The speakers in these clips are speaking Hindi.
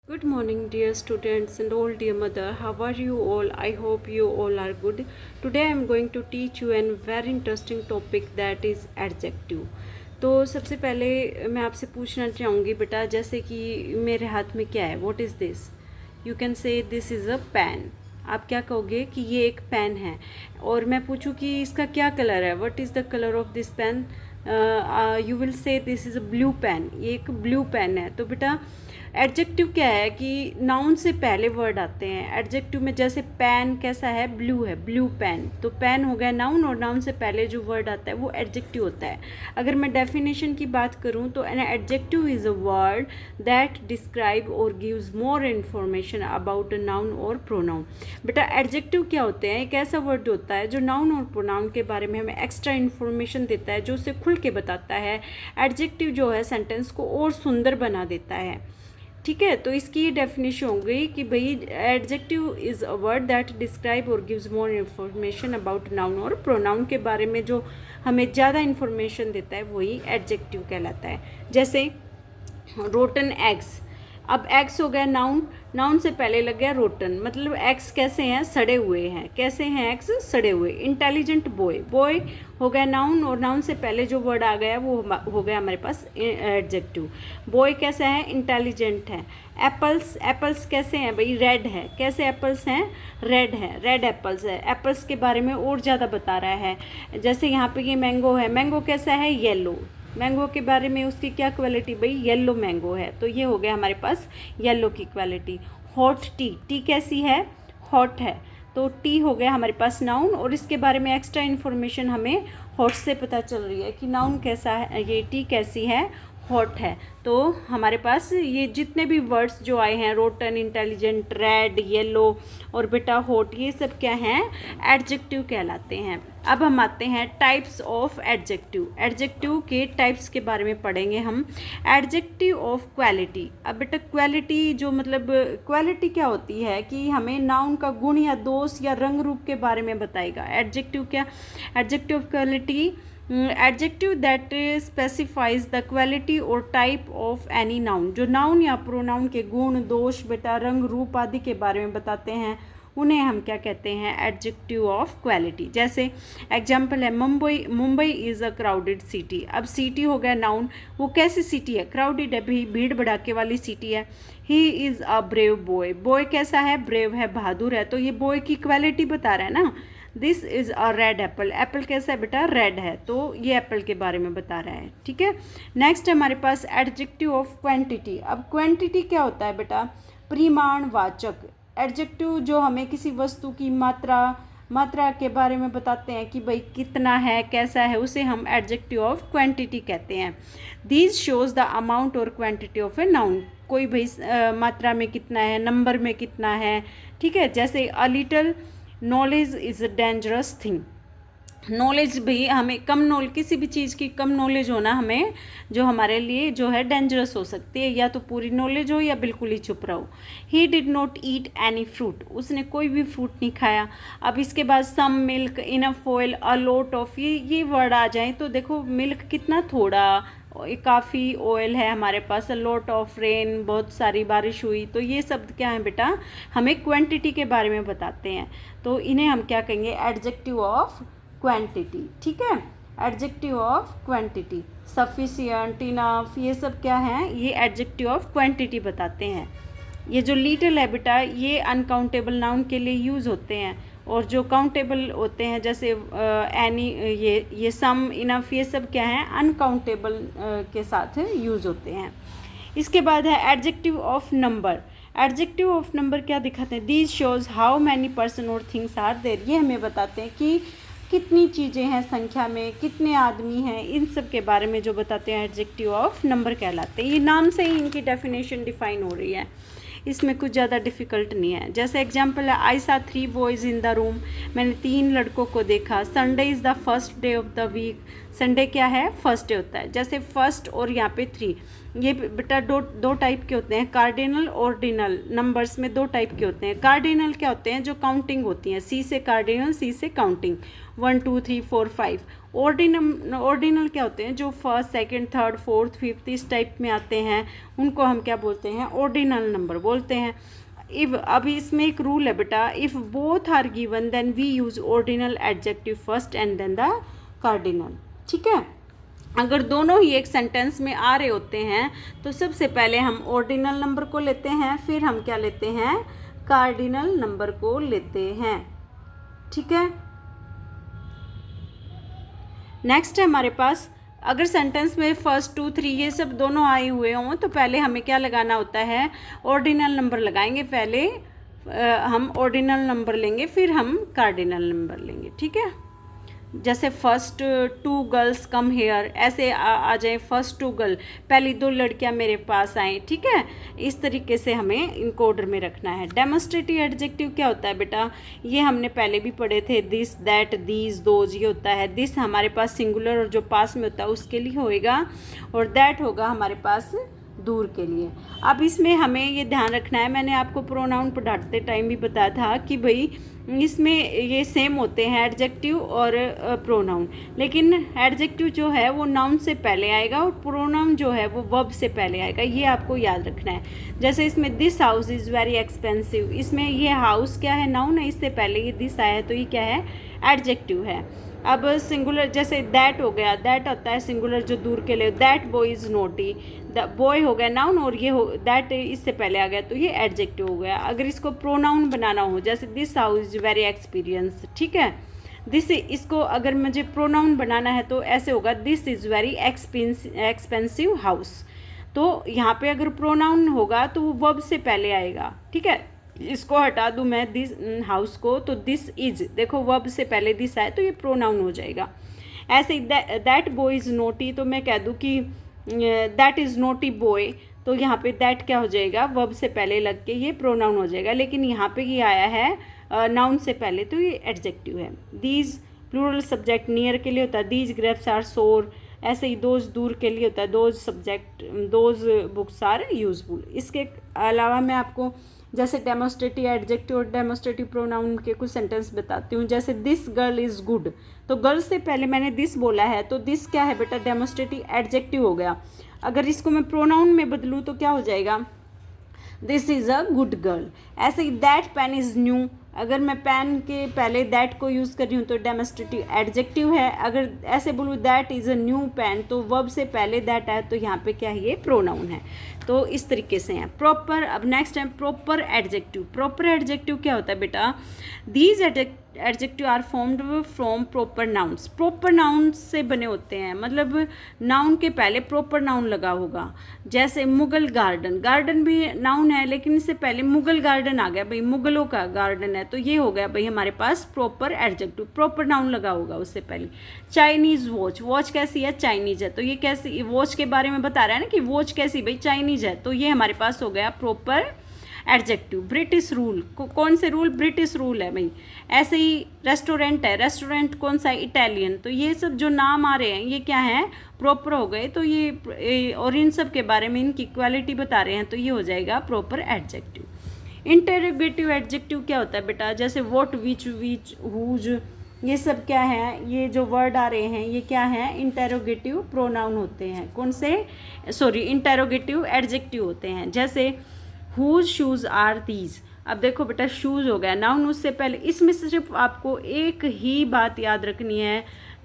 Good morning, dear students and all dear mother. How are you all? I hope you all are good. Today I am going to teach you a very interesting topic that is adjective. तो सबसे पहले मैं आपसे पूछना चाहूँगी बेटा, जैसे कि मेरे हाथ में क्या है, what is this? You can say this is a pen. आप क्या कहोगे कि ये एक पेन है. और मैं पूछूँ कि इसका क्या कलर है, what is the colour of this pen? You will say this is a blue pen. ये एक ब्लू पेन है. तो बेटा एडजेक्टिव क्या है कि नाउन से पहले वर्ड आते हैं. एडजेक्टिव में जैसे पेन कैसा है, ब्लू है, ब्लू पेन. तो पेन हो गया नाउन और नाउन से पहले जो वर्ड आता है वो एडजेक्टिव होता है. अगर मैं डेफिनेशन की बात करूं तो an adjective is a word that describe और gives more information about a noun और प्रोनाउन. बेटा एडजेक्टिव क्या होते हैं? एक ऐसा वर्ड होता है जो नाउन और प्रोनाउन के बारे में हमें एक्स्ट्रा इन्फॉर्मेशन देता है, जो उसे खुल के बताता है. एडजेक्टिव जो है सेंटेंस को और सुंदर बना देता है. ठीक है, तो इसकी ये डेफिनेशन हो गई कि भाई adjective is a word that describe और gives more information about noun और प्रोनाउन के बारे में जो हमें ज़्यादा इन्फॉर्मेशन देता है वही एडजेक्टिव कहलाता है. जैसे रोटन एग्स. अब एग्स हो गया नाउन, नाउन से पहले लग गया रोटन, मतलब एग्स कैसे हैं, सड़े हुए हैं. कैसे हैं एग्स? सड़े हुए. इंटेलिजेंट बॉय, बॉय हो गया नाउन और नाउन से पहले जो वर्ड आ गया वो हो गया हमारे पास एडजेक्टिव. बॉय कैसा है? इंटेलिजेंट है. एप्पल्स, एप्पल्स कैसे हैं भाई? रेड है. कैसे एप्पल्स हैं? रेड है, रेड एप्पल्स है. एप्पल्स के बारे में और ज़्यादा बता रहा है. जैसे यहाँ पे ये मैंगो है, मैंगो कैसा है? येलो. मैंगो के बारे में उसकी क्या क्वालिटी भाई? येलो मैंगो है. तो ये हो गया हमारे पास येलो की क्वालिटी. हॉट टी, टी कैसी है? हॉट है. तो टी हो गया हमारे पास नाउन और इसके बारे में एक्स्ट्रा इन्फॉर्मेशन हमें हॉट से पता चल रही है कि नाउन कैसा है, ये टी कैसी है? हॉट है. तो हमारे पास ये जितने भी वर्ड्स जो आए हैं, रोटन, इंटेलिजेंट, रेड, येलो और बेटा हॉट, ये सब क्या हैं? एडजेक्टिव कहलाते हैं. अब हम आते हैं टाइप्स ऑफ एडजेक्टिव. एडजेक्टिव के टाइप्स के बारे में पढ़ेंगे हम. Adjective of quality. अब बेटा क्वालिटी जो मतलब क्वालिटी क्या होती है कि हमें नाउन का गुण या दोष या रंग रूप के बारे में बताएगा. एडजेक्टिव क्या? Adjective of quality, adjective that specifies the quality और टाइप ऑफ एनी नाउन. जो नाउन या प्रोनाउन के गुण, दोष, बेटा रंग रूप आदि के बारे में बताते हैं उन्हें हम क्या कहते हैं? Adjective of quality. जैसे एग्जाम्पल है Mumbai. Mumbai is a crowded city. अब सिटी हो गया नाउन, वो कैसी सिटी है? क्राउडेड है, भीड़ भड़ाके वाली सिटी है. He is a brave boy. Boy कैसा है? ब्रेव है, बहादुर है. तो ये बॉय की क्वालिटी बता रहा है ना. This is a red Apple. Apple कैसा है बेटा? रेड है. तो ये एप्पल के बारे में बता रहा है. ठीक है. नेक्स्ट हमारे पास एडजेक्टिव ऑफ क्वांटिटी. अब क्वांटिटी क्या होता है बेटा? परिमाणवाचक. एडजेक्टिव जो हमें किसी वस्तु की मात्रा के बारे में बताते हैं कि भाई कितना है, कैसा है, उसे हम एडजेक्टिव ऑफ क्वांटिटी कहते हैं. दीज शोज द अमाउंट और क्वांटिटी ऑफ ए नाउन. कोई भाई मात्रा में कितना है, नंबर में कितना है. ठीक है. जैसे a little knowledge is a dangerous thing. Knowledge भाई हमें कम नॉलेज, किसी भी चीज़ की कम नॉलेज होना हमें जो हमारे लिए जो है डेंजरस हो सकती है. या तो पूरी नॉलेज हो या बिल्कुल ही चुप रहो. He did not eat any fruit. उसने कोई भी फ्रूट नहीं खाया. अब इसके बाद some milk, enough oil, a lot of, ये वर्ड आ जाए तो देखो मिल्क कितना थोड़ा, काफ़ी ऑयल है हमारे पास, लॉट ऑफ रेन, बहुत सारी बारिश हुई. तो ये शब्द क्या है बेटा? हमें क्वांटिटी के बारे में बताते हैं. तो इन्हें हम क्या कहेंगे? Adjective of quantity. ठीक है. Adjective of quantity. Sufficient, enough, ये सब क्या हैं? ये एडजेक्टिव ऑफ क्वांटिटी बताते हैं. ये जो लिटिल है बेटा, ये अनकाउंटेबल नाउन के लिए यूज़ होते हैं. और जो काउंटेबल होते हैं जैसे एनी, ये सम, इनफ, ये सब क्या हैं? अनकाउंटेबल के साथ यूज़ होते हैं. इसके बाद है adjective of number. Adjective of number क्या दिखाते हैं? These shows how many person और थिंग्स आर देयर. ये हमें बताते हैं कि कितनी चीज़ें हैं संख्या में, कितने आदमी हैं, इन सब के बारे में जो बताते हैं एडजेक्टिव ऑफ नंबर कहलाते हैं. ये नाम से ही इनकी डेफिनेशन डिफाइन हो रही है, इसमें कुछ ज़्यादा डिफ़िकल्ट नहीं है. जैसे एग्जांपल है आई सा 3 बॉयज़ इन द रूम. मैंने 3 लड़कों को देखा. Sunday is the first day of the week. Sunday क्या है? फर्स्ट डे होता है. जैसे फर्स्ट और यहाँ पे 3, ये बेटा दो टाइप के होते हैं, कार्डिनल ऑर्डिनल। नंबर्स में दो टाइप के होते हैं। कार्डिनल क्या होते हैं, जो काउंटिंग होती हैं, सी से कार्डिनल, सी से काउंटिंग, 1 2 3 4 5। ऑर्डिनल क्या होते हैं, जो first second third fourth fifth इस टाइप में आते हैं, उनको हम क्या बोलते हैं, ऑर्डिनल नंबर बोलते हैं। इफ अभी इसमें एक रूल है बेटा, if both are given then we use ordinal adjective first and then the cardinal. ठीक है, अगर दोनों ही एक सेंटेंस में आ रहे होते हैं तो सबसे पहले हम ऑर्डिनल नंबर को लेते हैं, फिर हम क्या लेते हैं, कार्डिनल नंबर को लेते हैं। ठीक है, नेक्स्ट है हमारे पास, अगर सेंटेंस में फर्स्ट 2 3 ये सब दोनों आए हुए हों तो पहले हमें क्या लगाना होता है, ऑर्डिनल नंबर लगाएंगे। पहले हम ऑर्डिनल नंबर लेंगे, फिर हम कार्डिनल नंबर लेंगे। ठीक है, जैसे फर्स्ट 2 गर्ल्स कम हेयर, ऐसे आ जाए फर्स्ट 2 गर्ल, पहली 2 लड़कियां मेरे पास आए। ठीक है, इस तरीके से हमें इनको ऑर्डर में रखना है। डेमोस्ट्रेटिव एडजेक्टिव क्या होता है बेटा, ये हमने पहले भी पढ़े थे, दिस दैट दीज दोज, ये होता है। दिस हमारे पास सिंगुलर और जो पास में होता है उसके लिए होएगा, और दैट होगा हमारे पास दूर के लिए। अब इसमें हमें ये ध्यान रखना है, मैंने आपको प्रोनाउन पढ़ाते टाइम भी बताया था कि भाई इसमें ये सेम होते हैं एडजेक्टिव और प्रोनाउन, लेकिन एडजेक्टिव जो है वो नाउन से पहले आएगा और प्रोनाउन जो है वो वर्ब से पहले आएगा, ये आपको याद रखना है। जैसे इसमें this house is very expensive, इसमें ये हाउस क्या है, नाउन है, इससे पहले ये दिस आया है तो ये क्या है, एडजेक्टिव है। अब सिंगुलर जैसे दैट हो गया, दैट होता है सिंगुलर जो दूर के लिए, that boy is naughty, the boy हो गया नाउन और ये हो दैट इससे पहले आ गया तो ये एडजेक्टिव हो गया। अगर इसको प्रोनाउन बनाना हो, जैसे this house is very experience, ठीक है, दिस, इसको अगर मुझे प्रोनाउन बनाना है तो ऐसे होगा, this is very expensive house. तो यहाँ पे अगर प्रोनाउन होगा तो वो वर्ब से पहले आएगा। ठीक है, इसको हटा दूँ मैं दिस हाउस को, तो दिस इज, देखो वर्ब से पहले दिस आए तो ये प्रोनाउन हो जाएगा। ऐसे ही दैट बॉय इज़ नोटी, तो मैं कह दूँ कि दैट इज़ नोटी बॉय, तो यहाँ पे दैट क्या हो जाएगा, वर्ब से पहले लग के ये प्रोनाउन हो जाएगा, लेकिन यहाँ पे ये आया है नाउन से पहले तो ये एडजेक्टिव है। दीज प्लूरल सब्जेक्ट नियर के लिए होता है, दीज ग्रेप्स आर सोर, ऐसे ही दोज दूर के लिए होता है, those subject those books are useful. इसके अलावा मैं आपको जैसे डेमोस्ट्रेटिव एडजेक्टिव और डेमोस्ट्रेटिव प्रोनाउन के कुछ सेंटेंस बताती हूँ। जैसे दिस गर्ल इज़ गुड, तो गर्ल से पहले मैंने दिस बोला है तो दिस क्या है बेटा, डेमोस्ट्रेटिव एडजेक्टिव हो गया। अगर इसको मैं प्रोनाउन में बदलूँ तो क्या हो जाएगा, this is a good girl. ऐसे ही दैट पेन इज़ न्यू, अगर मैं पेन के पहले दैट को यूज़ कर रही हूँ तो डेमोस्ट्रेटिव एडजेक्टिव है। अगर ऐसे बोलूँ that is a new pen, तो वर्ब से पहले दैट है तो यहाँ पे क्या है, ये प्रोनाउन है। तो इस तरीके से हैं प्रॉपर। अब नेक्स्ट है प्रॉपर एडजेक्टिव। प्रॉपर एडजेक्टिव क्या होता है बेटा, these adjective are formed from proper nouns. Proper noun से बने होते हैं, मतलब नाउन के पहले प्रॉपर नाउन लगा होगा। जैसे मुगल गार्डन, गार्डन भी नाउन है लेकिन इससे पहले मुगल गार्डन आ गया, भाई मुगलों का गार्डन है, तो ये हो गया भाई हमारे पास प्रॉपर एडजेक्टिव, प्रॉपर नाउन लगा होगा उससे पहले। चाइनीज़ वॉच, वॉच कैसी है, चाइनीज है, तो ये कैसी, वॉच के बारे में बता रहा है ना कि वॉच कैसी, भाई चाइनीज है, तो ये हमारे पास हो गया प्रॉपर एडजेक्टिव। ब्रिटिश रूल, कौन से रूल, ब्रिटिश रूल है भाई। ऐसे ही रेस्टोरेंट है, रेस्टोरेंट कौन सा है, इटालियन, तो ये सब जो नाम आ रहे हैं ये क्या है, प्रॉपर हो गए। तो ये और इन सब के बारे में इनकी क्वालिटी बता रहे हैं तो ये हो जाएगा प्रॉपर एडजेक्टिव। इंटेरोगेटिव एडजेक्टिव क्या होता है बेटा, जैसे व्हाट, विच, हुज, ये सब क्या है, ये जो वर्ड आ रहे हैं ये क्या है, इंटेरोगेटिव प्रोनाउन होते हैं। कौन से, सॉरी, इंटेरोगेटिव एडजेक्टिव होते हैं। जैसे हुज शूज़ आर दीज, अब देखो बेटा शूज़ हो गया नाउन, उससे पहले इसमें सिर्फ आपको एक ही बात याद रखनी है,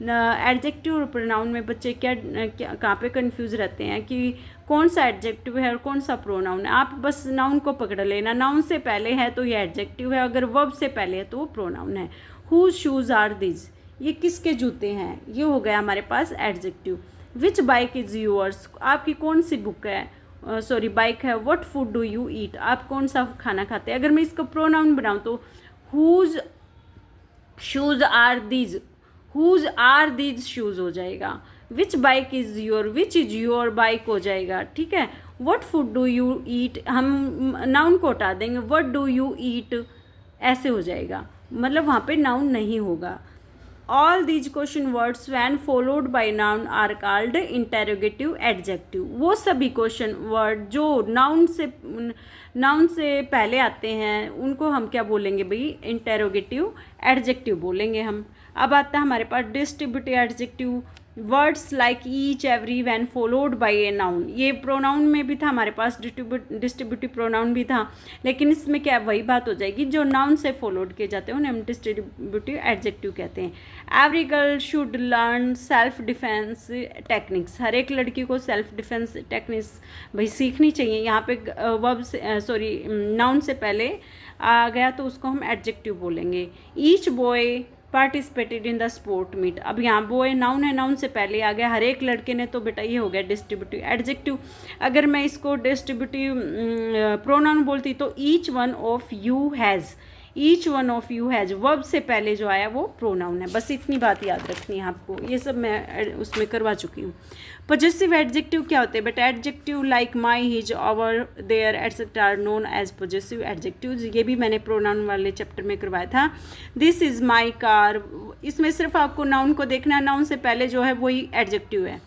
एडजेक्टिव और प्रोनाउन में बच्चे क्या कहाँ पे कंफ्यूज रहते हैं कि कौन सा एडजेक्टिव है और कौन सा प्रोनाउन है। आप बस नाउन को पकड़ लेना, नाउन से पहले है तो ये एडजेक्टिव है, अगर वर्ब से पहले है तो वो प्रोनाउन है। हुज शूज़ आर दीज, ये किसके जूते हैं, ये हो गया हमारे पास adjective. Which bike is yours, आपकी कौन सी बुक है, सॉरी बाइक है। What food do you eat, आप कौन सा खाना खाते हैं। अगर मैं इसको प्रोनाउन बनाऊँ तो whose shoes are these, whose are these shoes हो जाएगा। Which bike is your, which is your bike हो जाएगा, ठीक है। What food do you eat, हम नाउन को हटा देंगे, व्हाट डू यू ईट ऐसे हो जाएगा, मतलब वहाँ पे नाउन नहीं होगा। All these question words when followed by noun are called interrogative adjective. वो सभी क्वेश्चन वर्ड जो नाउन से पहले आते हैं उनको हम क्या बोलेंगे भाई, इंटेरोगेटिव एडजेक्टिव बोलेंगे हम। अब आता है हमारे पास distributive adjective. Words like each, every, when followed by a noun. ये प्रोनाउन में भी था हमारे पास, डिस्ट्रीब्यूटिव प्रोनाउन भी था, लेकिन इसमें क्या वही बात हो जाएगी, जो नाउन से फॉलोड किए जाते हैं उन्हें हम डिस्ट्रीब्यूटिव एडजेक्टिव कहते हैं। Every girl should learn self defence techniques. हर एक लड़की को सेल्फ डिफेंस टेक्निक्स भाई सीखनी चाहिए। यहाँ पे वर्ब से नाउन से पहले आ गया तो उसको हम एडजेक्टिव बोलेंगे। Each boy participated in the sport meet. अब यहाँ बॉय नाउन है, नाउन से पहले आ गया, हर एक लड़के ने, तो बेटा ये हो गया डिस्ट्रीब्यूटिव एडजेक्टिव। अगर मैं इसको डिस्ट्रीब्यूटिव प्रोनाउन बोलती तो each one of you has, each one of you has verb से पहले जो आया वो प्रोनाउन है। बस इतनी बात याद रखनी है आपको, ये सब मैं उसमें करवा चुकी हूँ। पॉजेसिव एडजेक्टिव क्या होते हैं बेटा? Adjective like my, his, our, their etcetera are known as possessive adjectives. ये भी मैंने प्रोनाउन वाले चैप्टर में करवाया था। दिस इज़ माई कार, इसमें सिर्फ आपको नाउन को देखना है, नाउन से पहले जो है वही एडजेक्टिव है।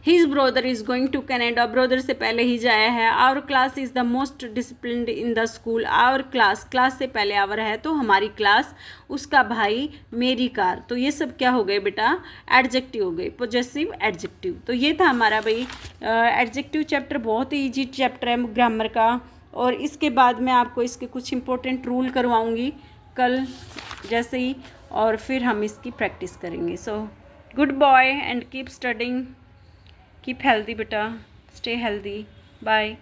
His brother is going to Canada, brother से पहले ही जाया है। Our class is the most disciplined in the school. Our class, class से पहले आवर है तो हमारी क्लास, उसका भाई, मेरी कार। तो ये सब क्या हो गए बेटा? एडजेक्टिव हो गए, पॉजेसिव एडजेक्टिव। तो ये था हमारा भाई एडजेक्टिव चैप्टर। बहुत ही ईजी चैप्टर है ग्रामर का। और इसके बाद मैं आपको इसके कुछ इंपॉर्टेंट रूल करवाऊँगी कल जैसे ही, और फिर हम इसकी प्रैक्टिस करेंगे। So good boy and keep studying, keep healthy beta, stay healthy, bye।